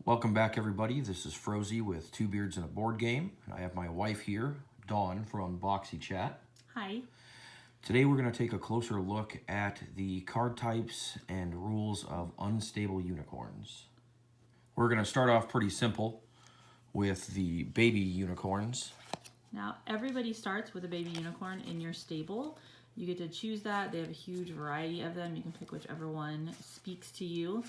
Welcome back, everybody. This is Froese with Two Beards and a Board Game. I have my wife here, Dawn, from Boxy Chat. Hi. Today we're going to take a closer look at the card types and rules of unstable unicorns. We're going to start off pretty simple with the baby unicorns. Now, everybody starts with a baby unicorn in your stable. You get to choose that. They have a huge variety of them. You can pick whichever one speaks to you.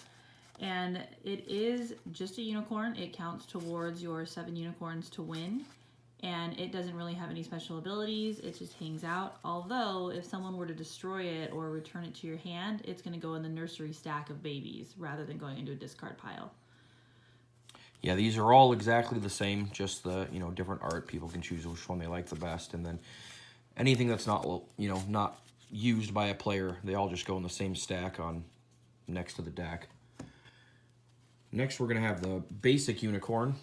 And it is just a unicorn. It counts towards your 7 unicorns to win. And it doesn't really have any special abilities. It just hangs out. Although, if someone were to destroy it or return it to your hand, it's going to go in the nursery stack of babies rather than going into a discard pile. Yeah, these are all exactly the same, just the, different art. People can choose which one they like the best. And then anything that's not, not used by a player, they all just go in the same stack on next to the deck. Next, we're going to have the basic unicorn.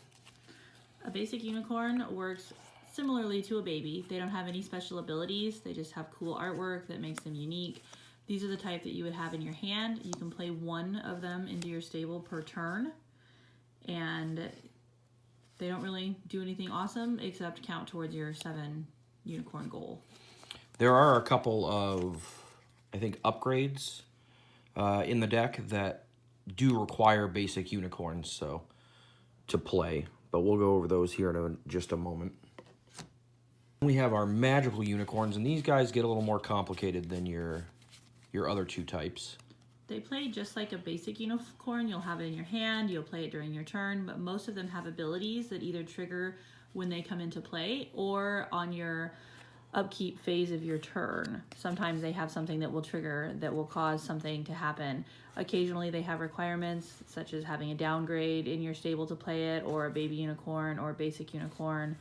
A basic unicorn works similarly to a baby. They don't have any special abilities. They just have cool artwork that makes them unique. These are the type that you would have in your hand. You can play one of them into your stable per turn. And they don't really do anything awesome except count towards your 7 unicorn goal. There are a couple of, I think, upgrades in the deck that do require basic unicorns to play, but we'll go over those here in just a moment. We have our magical unicorns, and these guys get a little more complicated than your other two types. They play just like a basic unicorn. You'll have it in your hand, you'll play it during your turn, but most of them have abilities that either trigger when they come into play or on your upkeep phase of your turn. Sometimes they have something that will trigger that will cause something to happen. Occasionally they have requirements such as having a downgrade in your stable to play it, or a baby unicorn or a basic unicorn.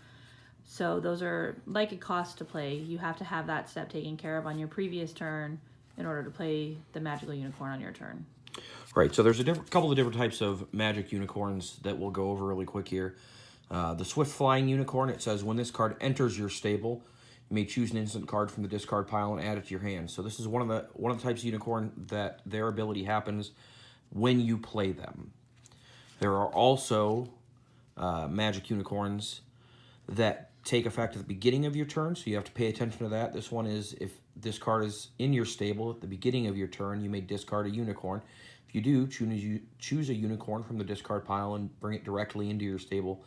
So those are like a cost to play. You have to have that step taken care of on your previous turn in order to play the magical unicorn on your turn. Right, so there's a couple of different types of magic unicorns that we'll go over really quick here. The swift flying unicorn, it says when this card enters your stable, you may choose an instant card from the discard pile and add it to your hand. So this is one of the types of unicorn that their ability happens when you play them. There are also magic unicorns that take effect at the beginning of your turn, so you have to pay attention to that. This one is if this card is in your stable at the beginning of your turn, you may discard a unicorn. If you do, choose a unicorn from the discard pile and bring it directly into your stable,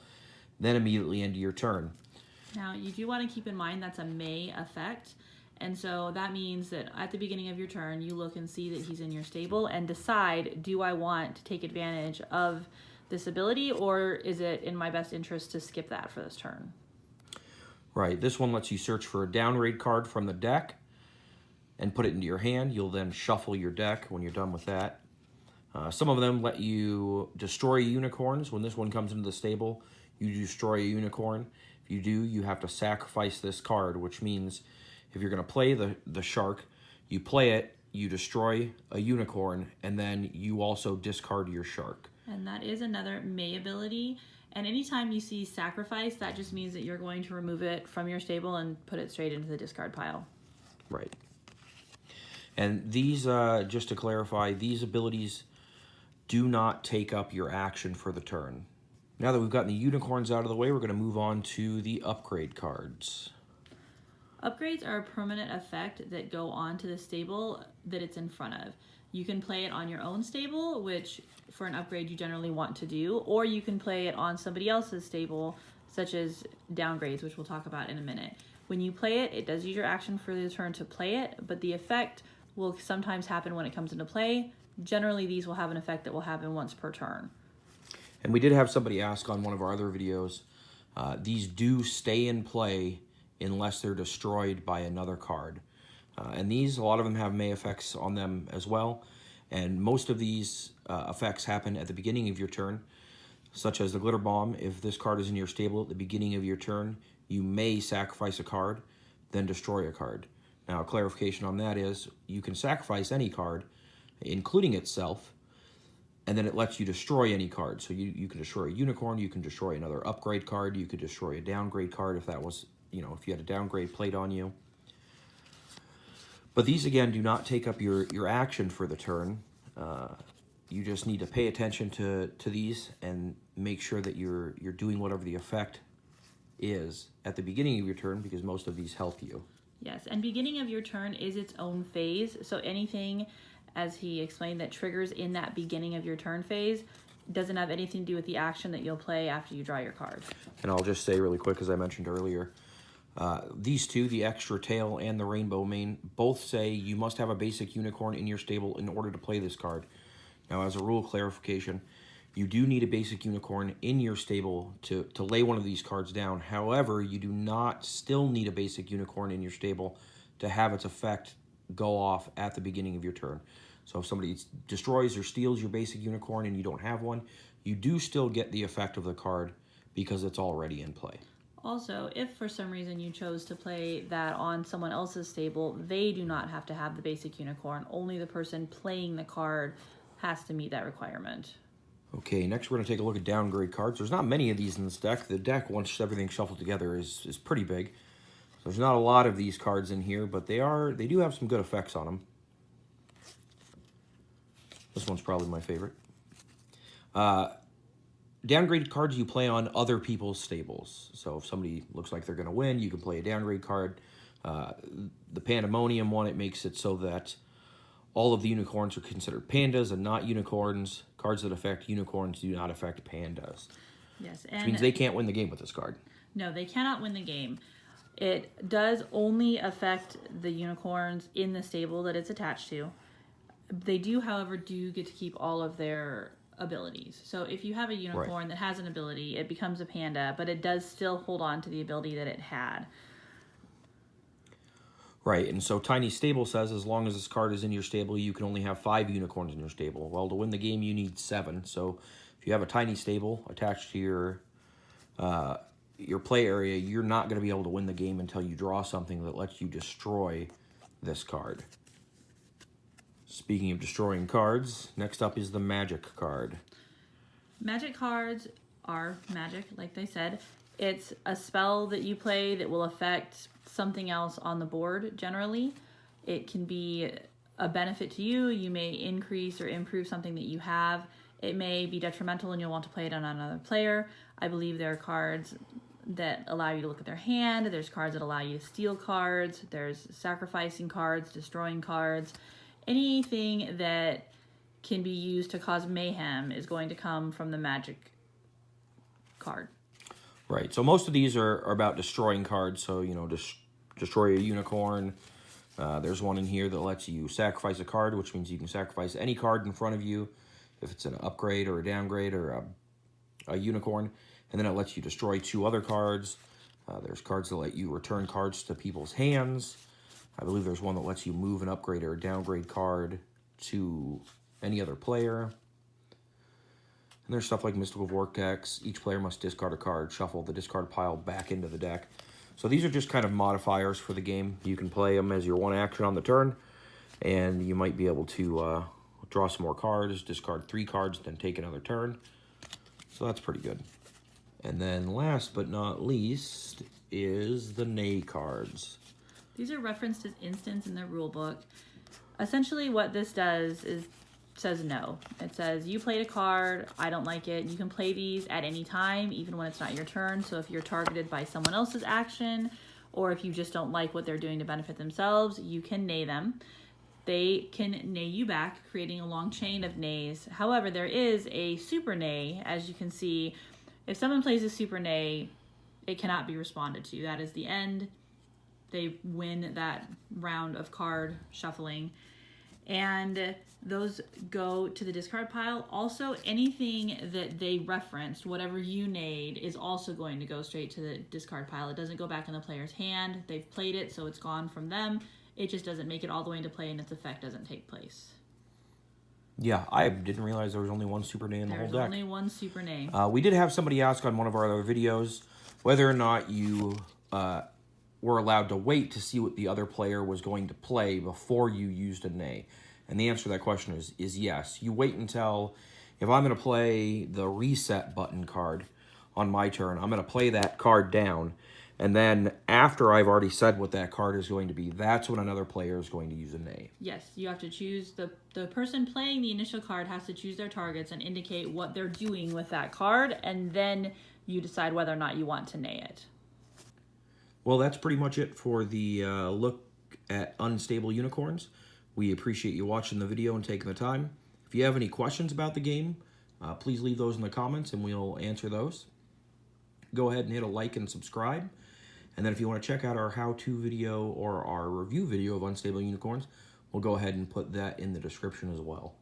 then immediately into your turn. Now, you do want to keep in mind that's a may effect, and so that means that at the beginning of your turn, you look and see that he's in your stable and decide, do I want to take advantage of this ability, or is it in my best interest to skip that for this turn? Right, this one lets you search for a downgrade card from the deck and put it into your hand. You'll then shuffle your deck when you're done with that. Some of them let you destroy unicorns. When this one comes into the stable, you destroy a unicorn. If you do, you have to sacrifice this card, which means if you're going to play the shark, you play it, you destroy a unicorn, and then you also discard your shark. And that is another may ability. And anytime you see sacrifice, that just means that you're going to remove it from your stable and put it straight into the discard pile. Right. And these, just to clarify, these abilities do not take up your action for the turn. Now that we've gotten the unicorns out of the way, we're going to move on to the upgrade cards. Upgrades are a permanent effect that go onto the stable that it's in front of. You can play it on your own stable, which for an upgrade you generally want to do, or you can play it on somebody else's stable, such as downgrades, which we'll talk about in a minute. When you play it, it does use your action for the turn to play it, but the effect will sometimes happen when it comes into play. Generally, these will have an effect that will happen once per turn. And we did have somebody ask on one of our other videos, these do stay in play unless they're destroyed by another card. And these, a lot of them have may effects on them as well. And most of these effects happen at the beginning of your turn, such as the glitter bomb. If this card is in your stable at the beginning of your turn, you may sacrifice a card, then destroy a card. Now, a clarification on that is you can sacrifice any card, including itself, and then it lets you destroy any card. So you can destroy a unicorn, you can destroy another upgrade card, you could destroy a downgrade card if that was, if you had a downgrade played on you. But these, again, do not take up your action for the turn. you just need to pay attention to these and make sure that you're doing whatever the effect is at the beginning of your turn, because most of these help you. Yes, and beginning of your turn is its own phase. So anything, as he explained, that triggers in that beginning of your turn phase doesn't have anything to do with the action that you'll play after you draw your card. And I'll just say really quick, as I mentioned earlier, these two, the extra tail and the rainbow mane, both say you must have a basic unicorn in your stable in order to play this card. Now, as a rule clarification, you do need a basic unicorn in your stable to lay one of these cards down. However, you do not still need a basic unicorn in your stable to have its effect go off at the beginning of your turn. So if somebody destroys or steals your basic unicorn and you don't have one, you do still get the effect of the card because it's already in play. Also, if for some reason you chose to play that on someone else's stable, they do not have to have the basic unicorn. Only the person playing the card has to meet that requirement. Okay, next we're going to take a look at downgrade cards. There's not many of these in this deck. The deck, once everything's shuffled together, is pretty big. So there's not a lot of these cards in here, but they do have some good effects on them. This one's probably my favorite. Downgrade cards you play on other people's stables. So if somebody looks like they're going to win, you can play a downgrade card. The Pandemonium one, it makes it so that all of the unicorns are considered pandas and not unicorns. Cards that affect unicorns do not affect pandas. Yes, Which means they can't win the game with this card. No, they cannot win the game. It does only affect the unicorns in the stable that it's attached to. They do, however, get to keep all of their abilities. So if you have a unicorn that has an ability, it becomes a panda, but it does still hold on to the ability that it had. Right, and so Tiny Stable says as long as this card is in your stable, you can only have 5 unicorns in your stable. Well, to win the game, you need 7. So if you have a Tiny Stable attached to your play area, you're not going to be able to win the game until you draw something that lets you destroy this card. Speaking of destroying cards, next up is the magic card. Magic cards are magic, like they said. It's a spell that you play that will affect something else on the board, generally. It can be a benefit to you. You may increase or improve something that you have. It may be detrimental and you'll want to play it on another player. I believe there are cards that allow you to look at their hand. There's cards that allow you to steal cards. There's sacrificing cards, destroying cards. Anything that can be used to cause mayhem is going to come from the magic card. Right, so most of these are about destroying cards. So, you know, destroy a unicorn. There's one in here that lets you sacrifice a card, which means you can sacrifice any card in front of you if it's an upgrade or a downgrade or a unicorn. And then it lets you destroy 2 other cards. There's cards that let you return cards to people's hands. I believe there's one that lets you move an upgrade or a downgrade card to any other player. And there's stuff like Mystical Vortex. Each player must discard a card, shuffle the discard pile back into the deck. So these are just kind of modifiers for the game. You can play them as your one action on the turn, and you might be able to draw some more cards, discard 3 cards, then take another turn. So that's pretty good. And then last but not least is the Nay cards. These are referenced as instants in the rule book. Essentially what this does is says no. It says you played a card, I don't like it. You can play these at any time, even when it's not your turn. So if you're targeted by someone else's action, or if you just don't like what they're doing to benefit themselves, you can nay them. They can nay you back, creating a long chain of nays. However, there is a super nay. As you can see, if someone plays a super nay, it cannot be responded to. That is the end. They win that round of card shuffling. And those go to the discard pile. Also, anything that they referenced, whatever you nayed, is also going to go straight to the discard pile. It doesn't go back in the player's hand. They've played it, so it's gone from them. It just doesn't make it all the way into play, and its effect doesn't take place. Yeah, I didn't realize there was only one super nay in the whole deck. There's only one super nay. We did have somebody ask on one of our other videos whether or not you were allowed to wait to see what the other player was going to play before you used a nay. And the answer to that question is yes. You wait until, if I'm going to play the reset button card on my turn, I'm going to play that card down. And then after I've already said what that card is going to be, that's when another player is going to use a nay. Yes, you have to choose, the person playing the initial card has to choose their targets and indicate what they're doing with that card, and then you decide whether or not you want to nay it. Well, that's pretty much it for the look at unstable unicorns. We appreciate you watching the video and taking the time. If you have any questions about the game, please leave those in the comments and we'll answer those. Go ahead and hit a like and subscribe. And then if you want to check out our how-to video or our review video of unstable unicorns, we'll go ahead and put that in the description as well.